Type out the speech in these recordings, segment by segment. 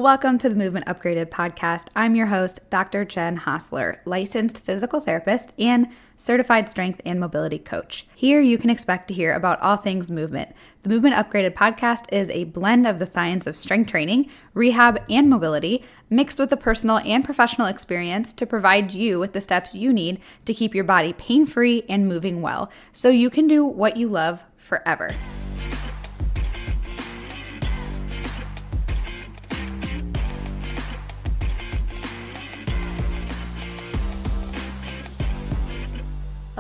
Welcome to the Movement Upgraded podcast. I'm your host, Dr. Jen Hostler, licensed physical therapist and certified strength and mobility coach. Here you can expect to hear about all things movement. The Movement Upgraded podcast is a blend of the science of strength training, rehab, and mobility, mixed with the personal and professional experience to provide you with the steps you need to keep your body pain-free and moving well, so you can do what you love forever.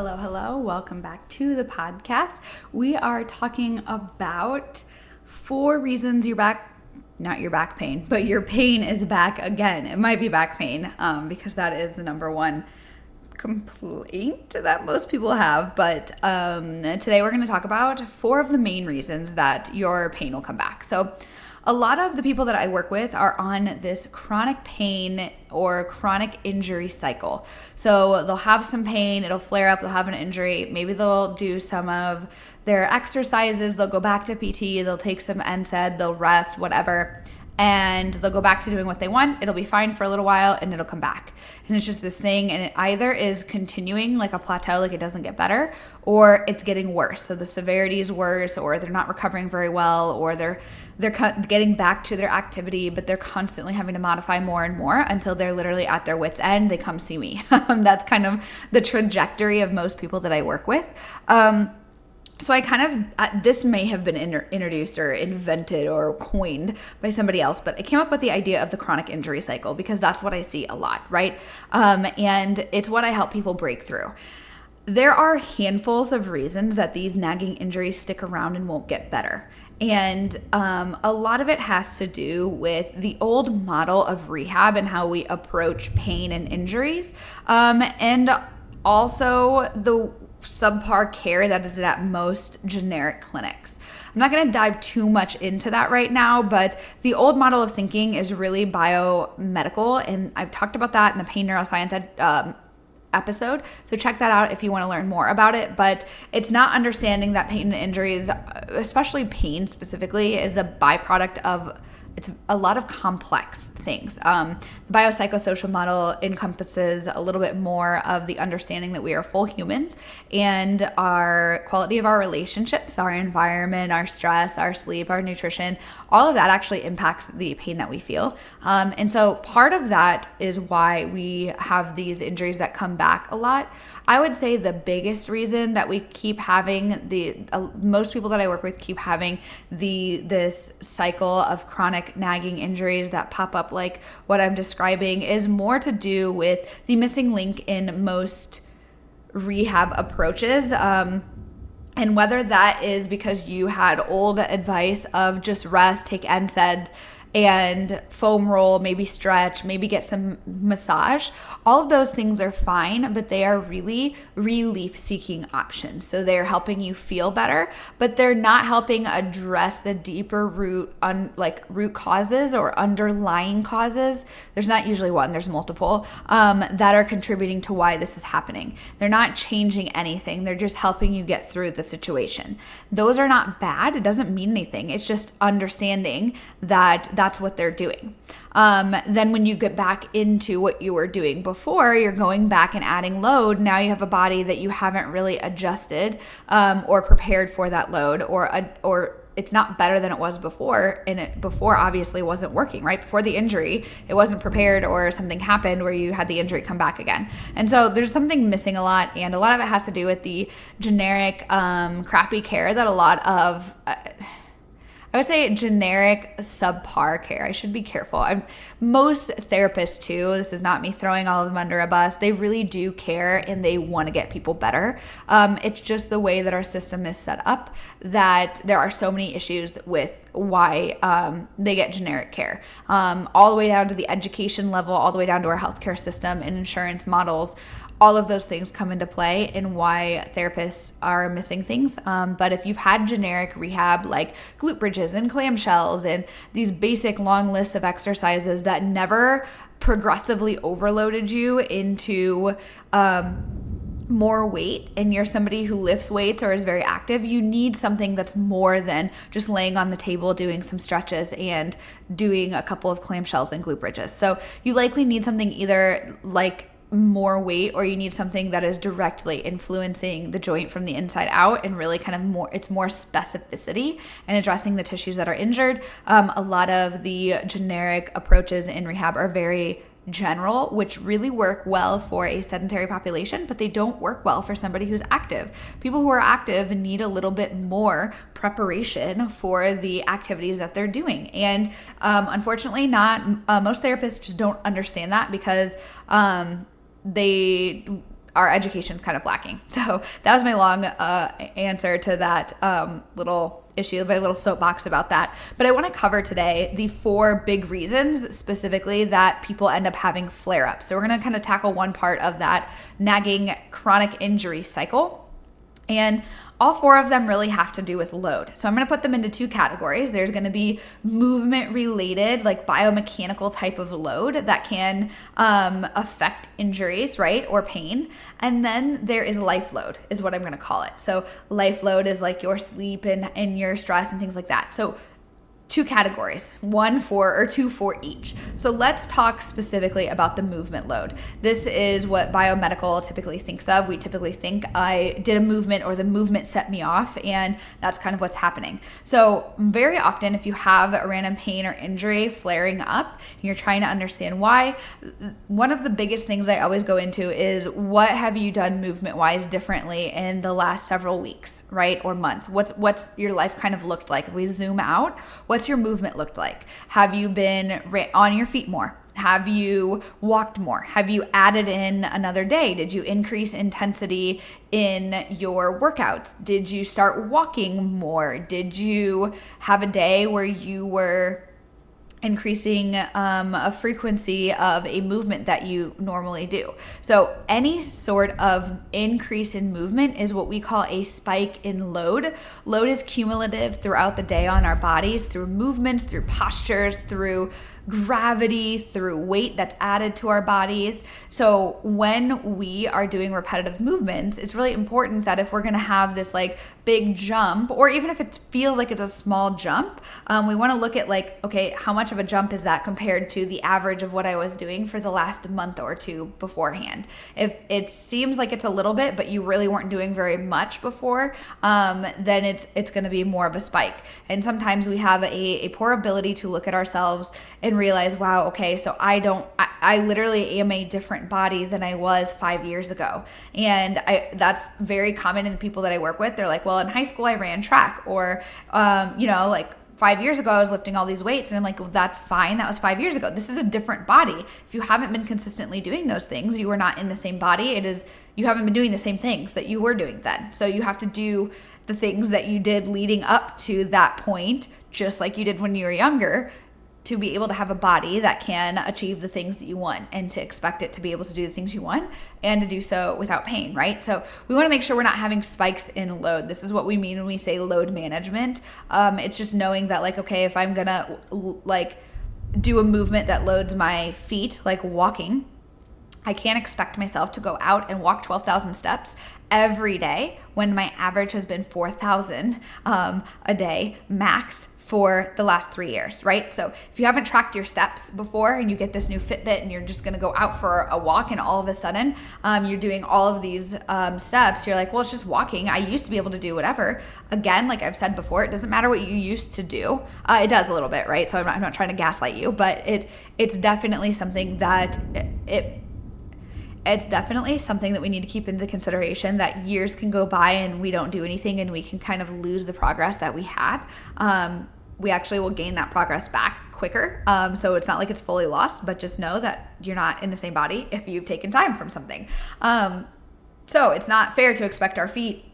Hello. Welcome back to the podcast. We are talking about 4 reasons your back pain, but your pain is back again. It might be back pain because that is the number one complaint that most people have. But today we're going to talk about 4 of the main reasons that your pain will come back. So a lot of the people that I work with are on this chronic pain or chronic injury cycle. So they'll have some pain, it'll flare up, they'll have an injury, maybe they'll do some of their exercises, they'll go back to PT, they'll take some NSAID, they'll rest, whatever, and they'll go back to doing what they want. It'll be fine for a little while and it'll come back. And it's just this thing, and it either is continuing like a plateau, like it doesn't get better, or it's getting worse. So the severity is worse, or they're not recovering very well, or they're getting back to their activity, but they're constantly having to modify more and more until they're literally at their wit's end. They come see me. That's kind of the trajectory of most people that I work with. So this may have been introduced or invented or coined by somebody else, but I came up with the idea of the chronic injury cycle because that's what I see a lot, right? And it's what I help people break through. There are handfuls of reasons that these nagging injuries stick around and won't get better. And a lot of it has to do with the old model of rehab and how we approach pain and injuries, and also the subpar care that is at most generic clinics. I'm not going to dive too much into that right now, but the old model of thinking is really biomedical, and I've talked about that in the pain neuroscience episode, so check that out if you want to learn more about it. But it's not understanding that pain and injuries, especially pain specifically, is a byproduct of a lot of complex things. The Biopsychosocial Model encompasses a little bit more of the understanding that we are full humans, and our quality of our relationships, our environment, our stress, our sleep, our nutrition, all of that actually impacts the pain that we feel. And so part of that is why we have these injuries that come back a lot. I would say the biggest reason that we keep having most people that I work with keep having this cycle of chronic nagging injuries that pop up like what I'm describing is more to do with the missing link in most rehab approaches. And whether that is because you had old advice of just rest, take NSAIDs, and foam roll, maybe stretch, maybe get some massage. All of those things are fine, but they are really relief-seeking options. So they're helping you feel better, but they're not helping address the deeper root causes or underlying causes. There's not usually one, there's multiple, that are contributing to why this is happening. They're not changing anything. They're just helping you get through the situation. Those are not bad. It doesn't mean anything. It's just understanding that that's what they're doing. Then when you get back into what you were doing before, you're going back and adding load. Now you have a body that you haven't really adjusted or prepared for that load, or it's not better than it was before, and it before obviously wasn't working, right? Before the injury, it wasn't prepared, or something happened where you had the injury come back again. And so there's something missing a lot, and a lot of it has to do with the generic crappy care that a lot of I would say generic subpar care. I should be careful. Most therapists too, this is not me throwing all of them under a bus, they really do care and they want to get people better. It's just the way that our system is set up that there are so many issues with why they get generic care. All the way down to the education level, all the way down to our healthcare system and insurance models. All of those things come into play in why therapists are missing things. But if you've had generic rehab like glute bridges and clamshells and these basic long lists of exercises that never progressively overloaded you into more weight and you're somebody who lifts weights or is very active, you need something that's more than just laying on the table doing some stretches and doing a couple of clamshells and glute bridges. So you likely need something either like more weight, or you need something that is directly influencing the joint from the inside out and really kind of more specificity and addressing the tissues that are injured. A lot of the generic approaches in rehab are very general, which really work well for a sedentary population, but they don't work well for somebody who's active. People who are active need a little bit more preparation for the activities that they're doing. And unfortunately, most therapists just don't understand that because our education's kind of lacking. So that was my long answer to that little issue, but a little soapbox about that. But I want to cover today the 4 big reasons specifically that people end up having flare-ups. So we're going to kind of tackle one part of that nagging chronic injury cycle. And all 4 of them really have to do with load. So I'm going to put them into 2 categories. There's going to be movement related, like biomechanical type of load that can affect injuries, right? Or pain. And then there is life load is what I'm going to call it. So life load is like your sleep and your stress and things like that. So 2 categories, 2 for each. So let's talk specifically about the movement load. This is what biomedical typically thinks of. We typically think I did a movement or the movement set me off, and that's kind of what's happening. So very often if you have a random pain or injury flaring up and you're trying to understand why, one of the biggest things I always go into is what have you done movement-wise differently in the last several weeks, right? Or months? What's your life kind of looked like? If we zoom out, what's your movement looked like? Have you been on your feet more? Have you walked more? Have you added in another day? Did you increase intensity in your workouts? Did you start walking more? Did you have a day where you were increasing a frequency of a movement that you normally do? So any sort of increase in movement is what we call a spike in load. Load is cumulative throughout the day on our bodies through movements, through postures, through gravity, through weight that's added to our bodies. So when we are doing repetitive movements, it's really important that if we're going to have this like big jump, or even if it feels like it's a small jump, we want to look at like, okay, how much of a jump is that compared to the average of what I was doing for the last month or 2 beforehand? If it seems like it's a little bit, but you really weren't doing very much before, then it's going to be more of a spike. And sometimes we have a poor ability to look at ourselves and realize, wow, okay, so I literally am a different body than I was 5 years ago. And that's very common in the people that I work with. They're like, well, in high school I ran track, or, like 5 years ago I was lifting all these weights. And I'm like, well, that's fine. That was 5 years ago. This is a different body. If you haven't been consistently doing those things, you are not in the same body. You haven't been doing the same things that you were doing then. So you have to do the things that you did leading up to that point, just like you did when you were younger, to be able to have a body that can achieve the things that you want, and to expect it to be able to do the things you want and to do so without pain, right? So we want to make sure we're not having spikes in load. This is what we mean when we say load management. It's just knowing that like, okay, if I'm gonna like do a movement that loads my feet, like walking, I can't expect myself to go out and walk 12,000 steps every day when my average has been 4,000 a day max for the last 3 years, right? So if you haven't tracked your steps before and you get this new Fitbit and you're just gonna go out for a walk, and all of a sudden you're doing all of these steps, you're like, well, it's just walking. I used to be able to do whatever. Again, like I've said before, it doesn't matter what you used to do. It does a little bit, right? So I'm not trying to gaslight you, but it's definitely something that it's definitely something that we need to keep into consideration, that years can go by and we don't do anything and we can kind of lose the progress that we had. We actually will gain that progress back quicker. So it's not like it's fully lost, but just know that you're not in the same body if you've taken time from something. So it's not fair to expect our feet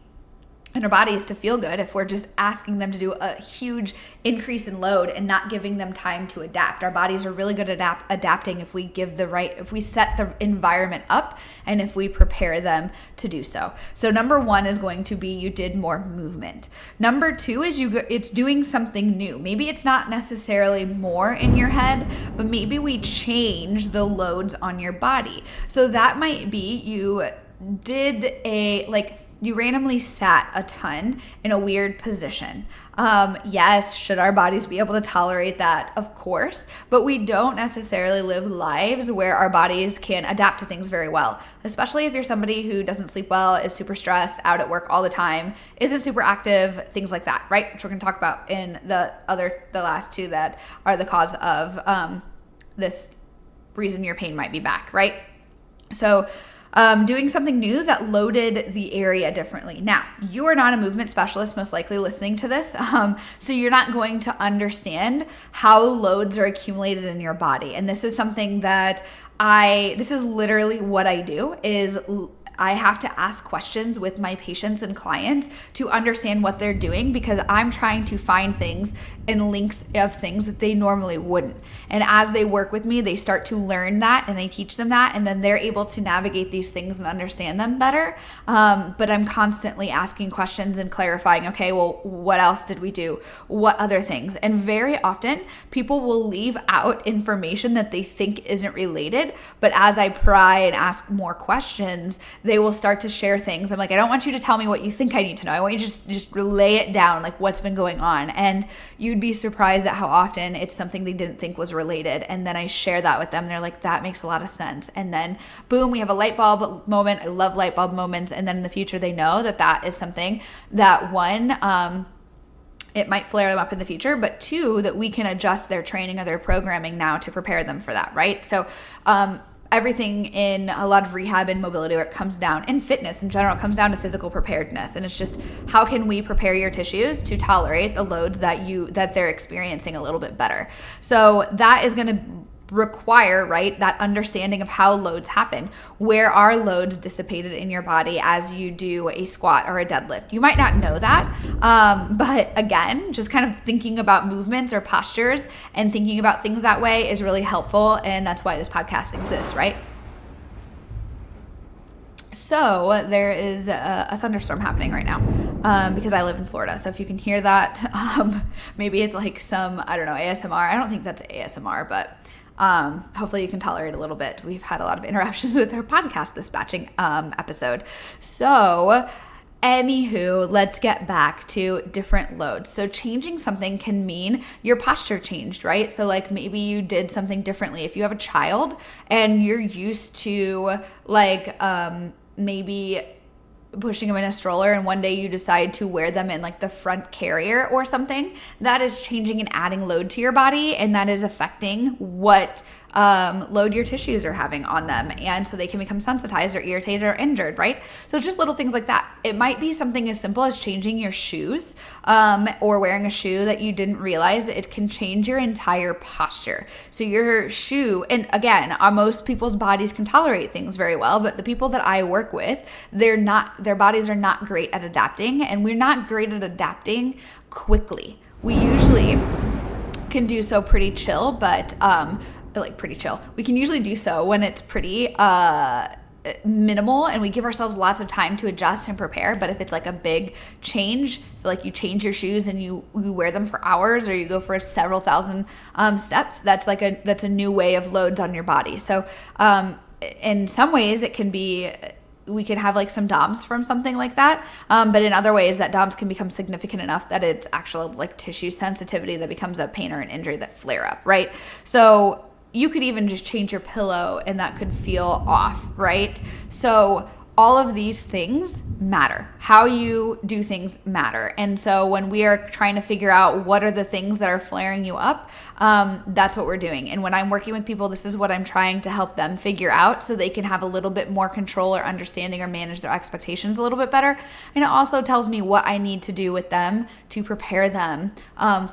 and our bodies to feel good if we're just asking them to do a huge increase in load and not giving them time to adapt. Our bodies are really good at adapting if we if we set the environment up and if we prepare them to do so. So number 1 is going to be you did more movement. Number 2 is it's doing something new. Maybe it's not necessarily more in your head, but maybe we change the loads on your body. So that might be you you randomly sat a ton in a weird position. Yes, should our bodies be able to tolerate that? Of course, but we don't necessarily live lives where our bodies can adapt to things very well, especially if you're somebody who doesn't sleep well, is super stressed, out at work all the time, isn't super active, things like that, right? Which we're going to talk about in the last two that are the cause of this reason your pain might be back, right? So doing something new that loaded the area differently. Now, you are not a movement specialist, most likely listening to this, so you're not going to understand how loads are accumulated in your body. And this is something that this is literally what I do, is I have to ask questions with my patients and clients to understand what they're doing, because I'm trying to find things and links of things that they normally wouldn't. And as they work with me, they start to learn that, and I teach them that, and then they're able to navigate these things and understand them better. But I'm constantly asking questions and clarifying, okay, well, what else did we do? What other things? And very often people will leave out information that they think isn't related, but as I pry and ask more questions, they will start to share things. I'm like, I don't want you to tell me what you think I need to know. I want you to just relay it down, like what's been going on. And you'd be surprised at how often it's something they didn't think was related. And then I share that with them. They're like, that makes a lot of sense. And then boom, we have a light bulb moment. I love light bulb moments. And then in the future, they know that that is something that it might flare them up in the future, but two, that we can adjust their training or their programming now to prepare them for that, right? So, everything in a lot of rehab and mobility work comes down, and fitness in general comes down to physical preparedness. And it's just, how can we prepare your tissues to tolerate the loads that they're experiencing a little bit better? So that is going to require, right, that understanding of how loads happen. Where are loads dissipated in your body as you do a squat or a deadlift? You might not know that, but again, just kind of thinking about movements or postures and thinking about things that way is really helpful, and that's why this podcast exists, right? So there is a thunderstorm happening right now because I live in Florida. So if you can hear that, maybe it's like some, I don't know, ASMR. I don't think that's ASMR, but hopefully you can tolerate a little bit. We've had a lot of interruptions with our podcast dispatching episode. So anywho, let's get back to different loads. So changing something can mean your posture changed, right? So like maybe you did something differently. If you have a child and you're used to like maybe pushing them in a stroller, and one day you decide to wear them in like the front carrier or something, that is changing and adding load to your body, and that is affecting what load your tissues are having on them, and so they can become sensitized or irritated or injured, right? So just little things like that. It might be something as simple as changing your shoes or wearing a shoe that you didn't realize. It can change your entire posture. So your shoe, and again, most people's bodies can tolerate things very well, but the people that I work with, their bodies are not great at adapting, and we're not great at adapting quickly. We usually can do so pretty chill, but we can usually do so when it's pretty minimal and we give ourselves lots of time to adjust and prepare. But if it's like a big change, so like you change your shoes and you wear them for hours, or you go for several thousand steps, that's a new way of loads on your body. So in some ways it can be, we could have like some DOMS from something like that. But in other ways, that DOMS can become significant enough that it's actual like tissue sensitivity that becomes a pain or an injury that flare up, right? So you could even just change your pillow and that could feel off, right? So all of these things matter. How you do things matter. And so when we are trying to figure out what are the things that are flaring you up, that's what we're doing. And when I'm working with people, this is what I'm trying to help them figure out so they can have a little bit more control or understanding or manage their expectations a little bit better. And it also tells me what I need to do with them to prepare them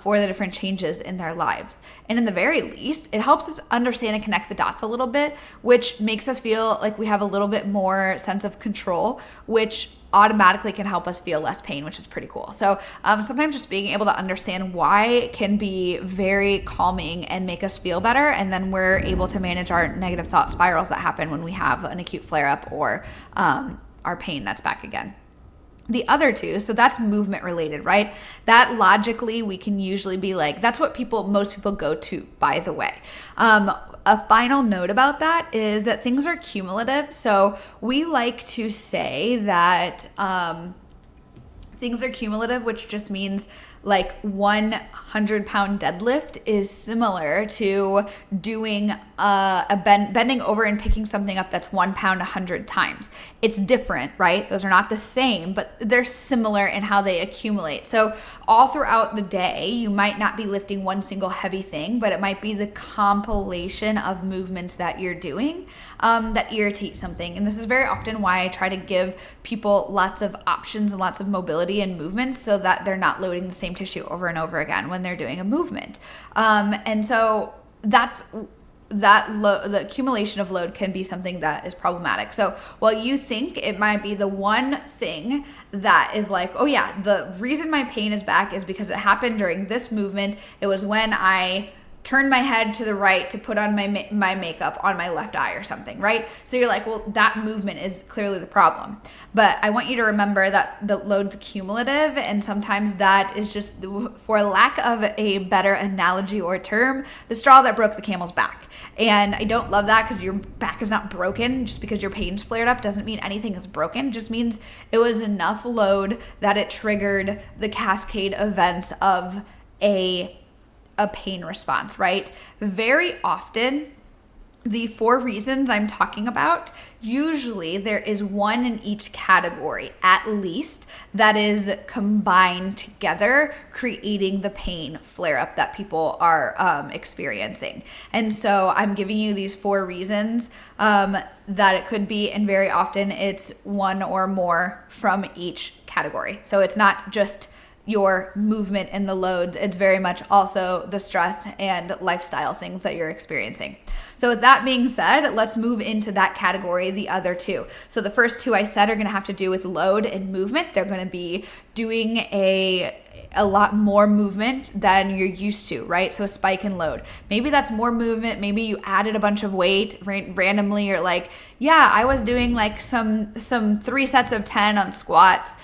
for the different changes in their lives. And in the very least, it helps us understand and connect the dots a little bit, which makes us feel like we have a little bit more sense of control, which automatically can help us feel less pain, which is pretty cool. So sometimes just being able to understand why can be very calming and make us feel better. And then we're able to manage our negative thought spirals that happen when we have an acute flare up or our pain that's back again. The other two, so that's movement related, right? That logically we can usually be like, that's what most people go to, by the way. a final note about that is that things are cumulative. So we like to say that things are cumulative, which just means like 100-pound deadlift is similar to doing bending over and picking something up that's 1 pound 100 times. It's different, right? Those are not the same, but they're similar in how they accumulate. So all throughout the day, you might not be lifting one single heavy thing, but it might be the compilation of movements that you're doing that irritate something. And this is very often why I try to give people lots of options and lots of mobility and movements so that they're not loading the same tissue over and over again when they're doing a movement. And so the accumulation of load can be something that is problematic. So while you think it might be the one thing that is like, oh yeah, the reason my pain is back is because it happened during this movement. It was when I turned my head to the right to put on my makeup on my left eye or something, right? So you're like, well, that movement is clearly the problem. But I want you to remember that the load's cumulative, and sometimes that is just, for lack of a better analogy or term, the straw that broke the camel's back. And I don't love that, because your back is not broken. Just because your pain's flared up doesn't mean anything is broken. It just means it was enough load that it triggered the cascade events of a pain response, right? Very often, the 4 reasons I'm talking about, usually there is one in each category, at least, that is combined together, creating the pain flare-up that people are experiencing. And so I'm giving you these 4 reasons that it could be, and very often it's one or more from each category. So it's not just your movement and the loads, it's very much also the stress and lifestyle things that you're experiencing. So with that being said, let's move into that category, the other 2. So the first 2 I said are going to have to do with load and movement. They're going to be doing a lot more movement than you're used to, right? So a spike in load. Maybe that's more movement. Maybe you added a bunch of weight randomly. You're like, yeah, I was doing like some 3 sets of 10 on squats.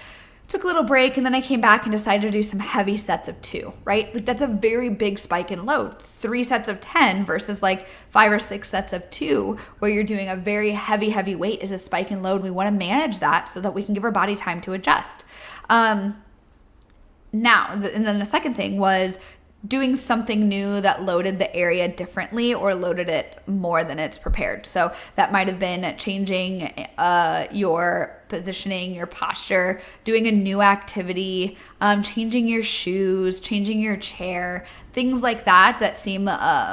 Took a little break, and then I came back and decided to do some heavy sets of 2, right? Like that's a very big spike in load. 3 sets of 10 versus like 5 or 6 sets of 2, where you're doing a very heavy weight is a spike in load. We want to manage that so that we can give our body time to adjust. And then the second thing was doing something new that loaded the area differently or loaded it more than it's prepared. So that might have been changing your positioning, your posture, doing a new activity, changing your shoes, changing your chair, things like that seem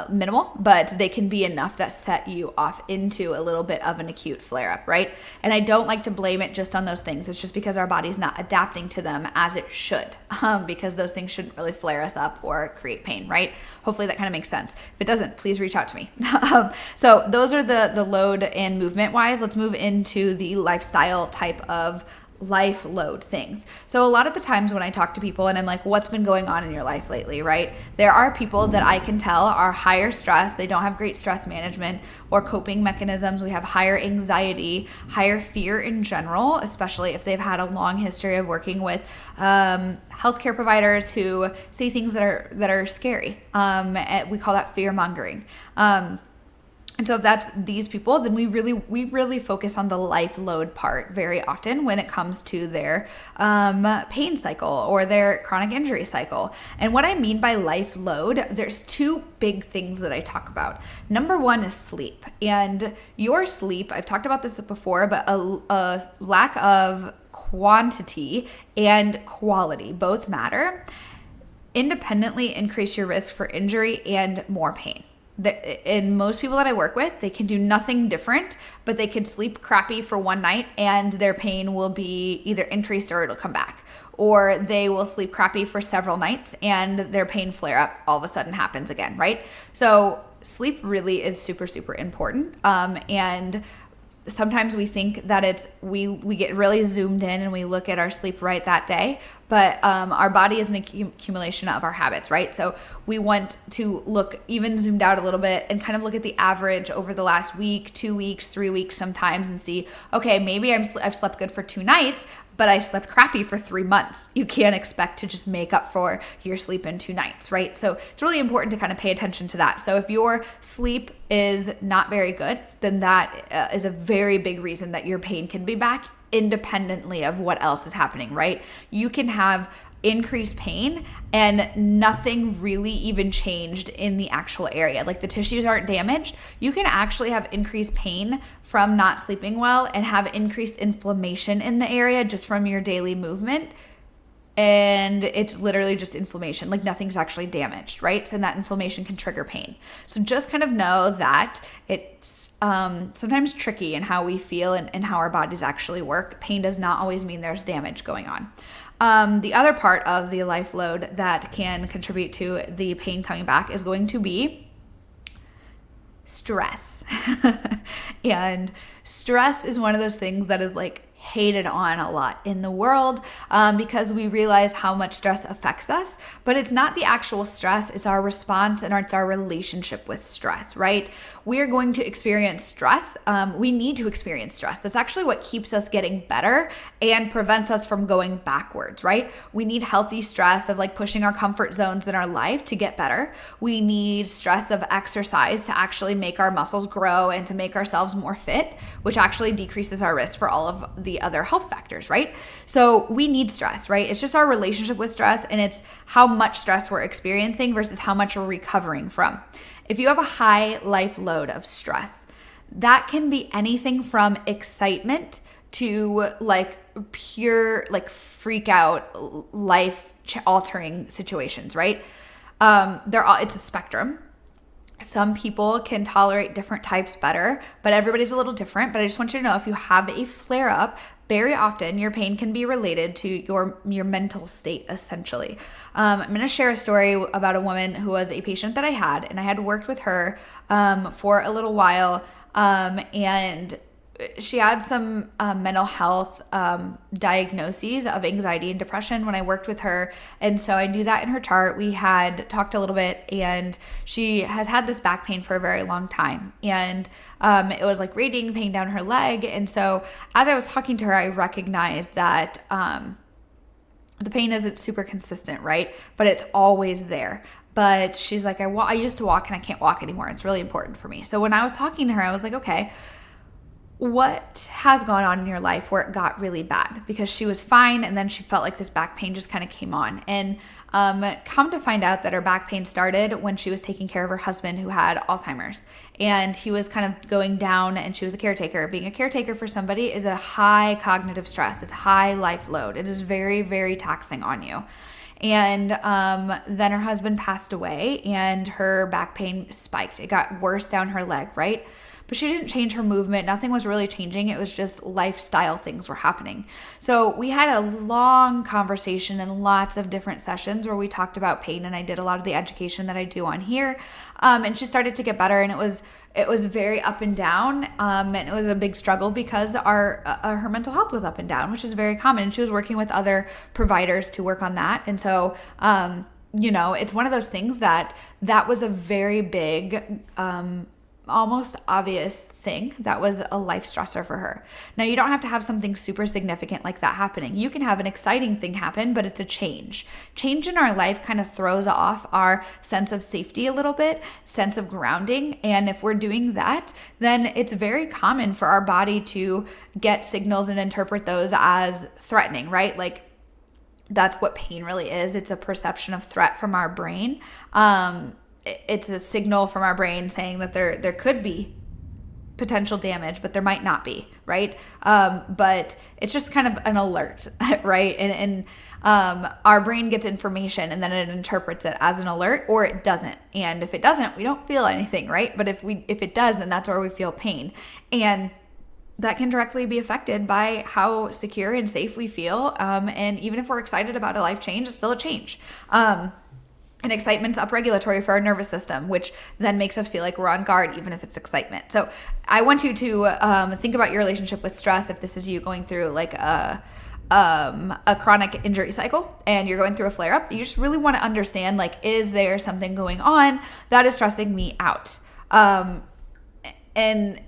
minimal, but they can be enough that set you off into a little bit of an acute flare-up, right? And I don't like to blame it just on those things. It's just because our body's not adapting to them as it should, because those things shouldn't really flare us up or create pain, right? Hopefully that kind of makes sense. If it doesn't, please reach out to me. So those are the load and movement wise. Let's move into the lifestyle type of life load things. So a lot of the times when I talk to people and I'm like, what's been going on in your life lately, right? There are people that I can tell are higher stress. They don't have great stress management or coping mechanisms. We have higher anxiety, higher fear in general, especially if they've had a long history of working with healthcare providers who say things that are scary. We call that fear mongering. And so if that's these people, then we really focus on the life load part very often when it comes to their pain cycle or their chronic injury cycle. And what I mean by life load, there's 2 big things that I talk about. Number 1 is sleep. And your sleep, I've talked about this before, but a lack of quantity and quality both matter. Independently increase your risk for injury and more pain. In most people that I work with, they can do nothing different, but they could sleep crappy for one night and their pain will be either increased or it'll come back. Or they will sleep crappy for several nights and their pain flare up all of a sudden happens again, right? So sleep really is super, super important. And sometimes we think that we get really zoomed in and we look at our sleep right that day, but our body is an accumulation of our habits, right? So we want to look even zoomed out a little bit and kind of look at the average over the last week, 2 weeks, 3 weeks sometimes and see, okay, maybe I've slept good for 2 nights, but I slept crappy for 3 months. You can't expect to just make up for your sleep in 2 nights, right? So it's really important to kind of pay attention to that. So if your sleep is not very good, then that is a very big reason that your pain can be back independently of what else is happening, right? You can have increased pain and nothing really even changed in the actual area. Like the tissues aren't damaged. You can actually have increased pain from not sleeping well and have increased inflammation in the area just from your daily movement. And it's literally just inflammation, like nothing's actually damaged, right? So that inflammation can trigger pain. So just kind of know that it's sometimes tricky in how we feel and how our bodies actually work. Pain does not always mean there's damage going on. The other part of the life load that can contribute to the pain coming back is going to be stress. And stress is one of those things that is like hated on a lot in the world because we realize how much stress affects us, but it's not the actual stress, it's our response and it's our relationship with stress, right? We are going to experience stress. We need to experience stress. That's actually what keeps us getting better and prevents us from going backwards, right? We need healthy stress of like pushing our comfort zones in our life to get better. We need stress of exercise to actually make our muscles grow and to make ourselves more fit, which actually decreases our risk for all of the other health factors, right? So we need stress, right? It's just our relationship with stress, and it's how much stress we're experiencing versus how much we're recovering from. If you have a high life load of stress, that can be anything from excitement to like pure like freak out life altering situations, right? It's a spectrum. Some people can tolerate different types better, but everybody's a little different. But I just want you to know, if you have a flare up, very often your pain can be related to your mental state, essentially. I'm going to share a story about a woman who was a patient that I had, and I had worked with her for a little while, and she had some mental health diagnoses of anxiety and depression when I worked with her. And so I knew that in her chart. We had talked a little bit, and she has had this back pain for a very long time. And it was like radiating pain down her leg. And so as I was talking to her, I recognized that the pain isn't super consistent, right? But it's always there. But she's like, I used to walk and I can't walk anymore. It's really important for me. So when I was talking to her, I was like, okay, what has gone on in your life where it got really bad? Because she was fine, and then she felt like this back pain just kind of came on. And come to find out that her back pain started when she was taking care of her husband who had Alzheimer's. And he was kind of going down, and she was a caretaker. Being a caretaker for somebody is a high cognitive stress. It's high life load. It is very, very taxing on you. And then her husband passed away, and her back pain spiked. It got worse down her leg, right? But she didn't change her movement. Nothing was really changing. It was just lifestyle things were happening. So we had a long conversation and lots of different sessions where we talked about pain, and I did a lot of the education that I do on here. And she started to get better, and it was very up and down. And it was a big struggle because her mental health was up and down, which is very common. And she was working with other providers to work on that. And so, it's one of those things that was a very big, almost obvious thing that was a life stressor for her. Now, you don't have to have something super significant like that happening. You can have an exciting thing happen, but it's a change. Change in our life kind of throws off our sense of safety a little bit, sense of grounding. And if we're doing that, then it's very common for our body to get signals and interpret those as threatening, right? Like, that's what pain really is. It's a perception of threat from our brain. It's a signal from our brain saying that there could be potential damage, but there might not be, right? But it's just kind of an alert, right? And our brain gets information, and then it interprets it as an alert, or it doesn't. And if it doesn't, we don't feel anything, right? But if it does, then that's where we feel pain. And that can directly be affected by how secure and safe we feel. And even if we're excited about a life change, it's still a change. And excitement's upregulatory for our nervous system, which then makes us feel like we're on guard, even if it's excitement. So I want you to think about your relationship with stress. If this is you going through like a chronic injury cycle and you're going through a flare up, you just really want to understand, like, is there something going on that is stressing me out? And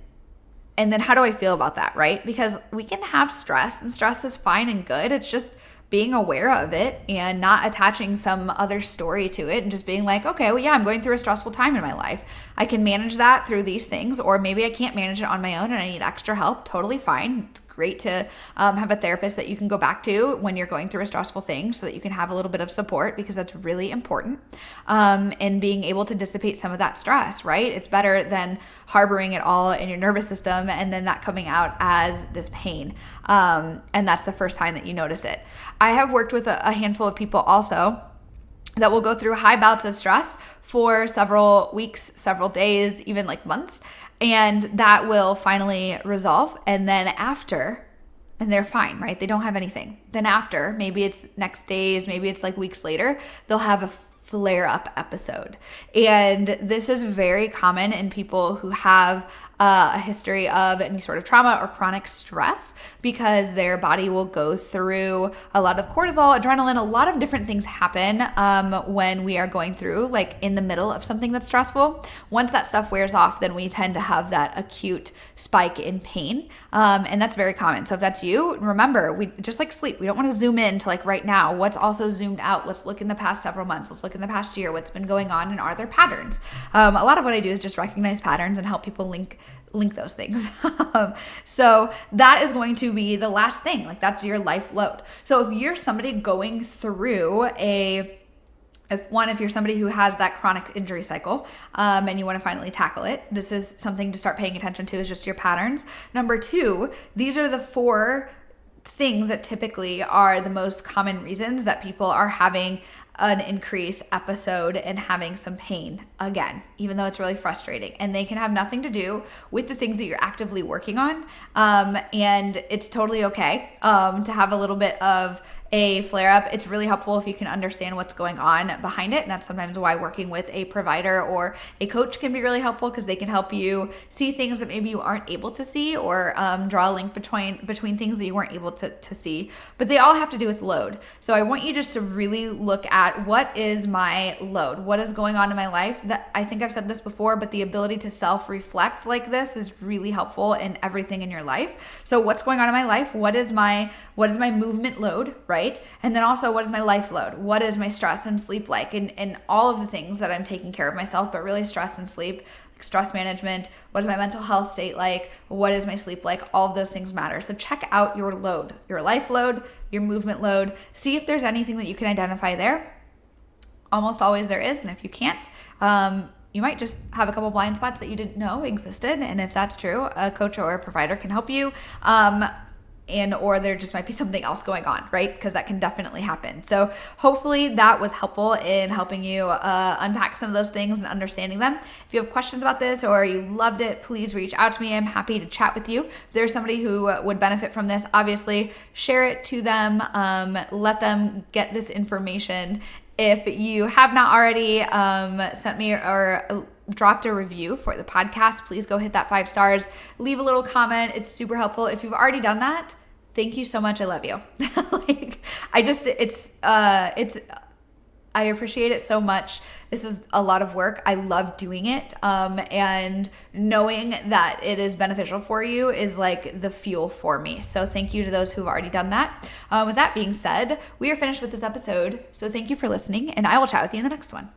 And then how do I feel about that, right? Because we can have stress, and stress is fine and good. It's just being aware of it and not attaching some other story to it and just being like, okay, well, yeah, I'm going through a stressful time in my life. I can manage that through these things, or maybe I can't manage it on my own and I need extra help. Totally fine. It's great to have a therapist that you can go back to when you're going through a stressful thing so that you can have a little bit of support, because that's really important. And being able to dissipate some of that stress, right? It's better than harboring it all in your nervous system and then that coming out as this pain. And that's the first time that you notice it. I have worked with a handful of people also that will go through high bouts of stress for several weeks, several days, even like months, and that will finally resolve. And then after, and they're fine, right? They don't have anything. Then after, maybe it's next days, maybe it's like weeks later, they'll have a flare-up episode. And this is very common in people who have a history of any sort of trauma or chronic stress, because their body will go through a lot of cortisol, adrenaline, a lot of different things happen when we are going through, like in the middle of something that's stressful. Once that stuff wears off, then we tend to have that acute spike in pain. And that's very common. So if that's you, remember, we just like sleep. We don't want to zoom in to like right now. What's also zoomed out? Let's look in the past several months. Let's look in the past year. What's been going on, and are there patterns? A lot of what I do is just recognize patterns and help people link those things. So that is going to be the last thing. Like, that's your life load. So if you're somebody going through if you're somebody who has that chronic injury cycle, and you want to finally tackle it, this is something to start paying attention to, is just your patterns. Number 2, these are the 4 things that typically are the most common reasons that people are having an increased episode and having some pain again, even though it's really frustrating. And they can have nothing to do with the things that you're actively working on. And it's totally okay to have a little bit of a flare-up. It's really helpful if you can understand what's going on behind it. And that's sometimes why working with a provider or a coach can be really helpful, because they can help you see things that maybe you aren't able to see, or draw a link between things that you weren't able to see. But they all have to do with load. So I want you just to really look at, what is my load? What is going on in my life? That, I think I've said this before, but the ability to self-reflect like this is really helpful in everything in your life. So what's going on in my life? What is my movement load, right? And then also, what is my life load? What is my stress and sleep like? And all of the things that I'm taking care of myself, but really stress and sleep, like stress management. What is my mental health state like? What is my sleep like? All of those things matter. So check out your load, your life load, your movement load. See if there's anything that you can identify there. Almost always there is. And if you can't, you might just have a couple blind spots that you didn't know existed. And if that's true, a coach or a provider can help you. Or there just might be something else going on, right? Because that can definitely happen. So hopefully that was helpful in helping you unpack some of those things and understanding them. If you have questions about this or you loved it, please reach out to me. I'm happy to chat with you. If there's somebody who would benefit from this, obviously share it to them. Let them get this information. If you have not already sent me or dropped a review for the podcast, please go hit that 5 stars, leave a little comment. It's super helpful. If you've already done that, thank you so much. I love you. I appreciate it so much. This is a lot of work. I love doing it. And knowing that it is beneficial for you is like the fuel for me. So thank you to those who've already done that. With that being said, we are finished with this episode. So thank you for listening, and I will chat with you in the next one.